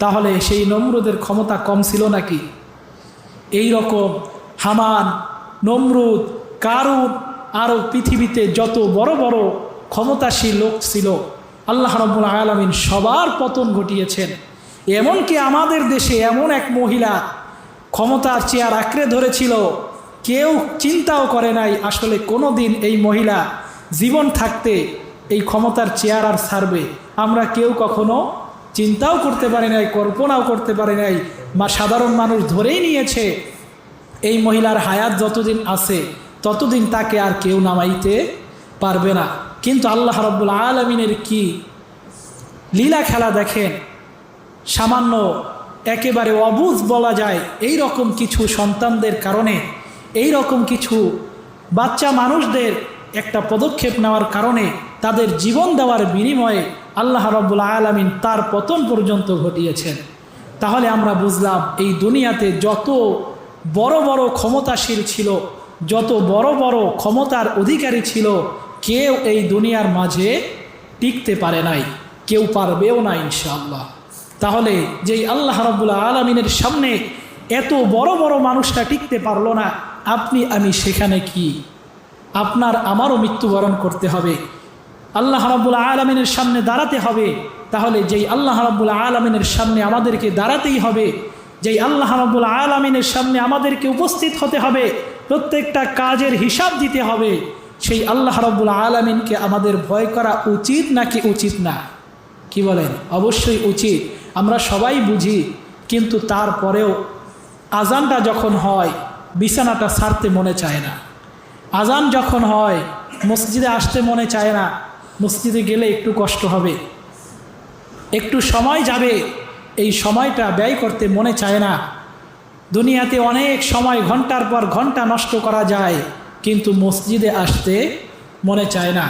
তাহলে সেই নমরুদের ক্ষমতা কম ছিল নাকি? এই রকম হামান, নমরুদ, কারুন, আরও পৃথিবীতে যত বড় বড় ক্ষমতাশীল লোক ছিল আল্লাহ রাব্বুল আলামিন সবার পতন ঘটিয়েছেন। এমনকি আমাদের দেশে এমন এক মহিলা ক্ষমতার চেয়ার আঁকড়ে ধরেছিল, কেউ চিন্তাও করে নাই আসলে কোনো দিন এই মহিলা জীবন থাকতে এই ক্ষমতার চেয়ার আর ছাড়বে। আমরা কেউ কখনো চিন্তাও করতে পারি নাই, কল্পনাও করতে পারি নাই। সাধারণ মানুষ ধরেই নিয়েছে এই মহিলার হায়াত যতদিন আছে ততদিন তাকে আর কেউ নামাইতে পারবে না। কিন্তু আল্লাহ রাব্বুল আলামিনের কি লীলা খেলা দেখেন। সামান্য একেবারে অবুঝ বলা যায় এই রকম কিছু সন্তানদের কারণে, এই রকম কিছু বাচ্চা মানুষদের একটা পদক্ষেপ নেওয়ার কারণে, তাদের জীবন দেওয়ার বিনিময়ে আল্লাহ রাব্বুল আলামিন তার পতন পর্যন্ত ঘটিয়েছেন। তাহলে আমরা বুঝলাম এই দুনিয়াতে যত বড় বড় ক্ষমতাশীল ছিল, যত বড় বড় ক্ষমতার অধিকারী ছিল, কেউ এই দুনিয়ার মাঝে টিকতে পারে নাই, কেউ পারবেও না ইনশাআল্লাহ। তাহলে যেই আল্লাহ রাব্বুল আলামিনের সামনে এত বড় বড় মানুষটা টিকতে পারলো না, আপনি আমি সেখানে কি? আপনার আমারও মৃত্যুবরণ করতে হবে, আল্লাহ রাব্বুল আলামিনের সামনে দাঁড়াতে হবে। তাহলে যেই আল্লাহ রাব্বুল আলামিনের সামনে আমাদেরকে দাঁড়াতেই হবে, যেই আল্লাহ রাব্বুল আলামিনের সামনে আমাদেরকে উপস্থিত হতে হবে, প্রত্যেকটা কাজের হিসাব দিতে হবে, সেই আল্লাহ রাব্বুল আলামিনকে আমাদের ভয় করা উচিত নাকি উচিত না? কি বলেন? অবশ্যই উচিত। আমরা সবাই বুঝি, কিন্তু তারপরেও আজানটা যখন হয় বিছানাটা ছাড়তে মনে চায় না। আজান যখন হয় মসজিদে আসতে মনে চায় না। মসজিদে গেলে একটু কষ্ট হবে, একটু সময় যাবে, এই সময়টা ব্যয় করতে মনে চায় না। দুনিয়াতে অনেক সময় ঘন্টার পর ঘন্টা নষ্ট করা যায়, কিন্তু মসজিদে আসতে মনে চায় না।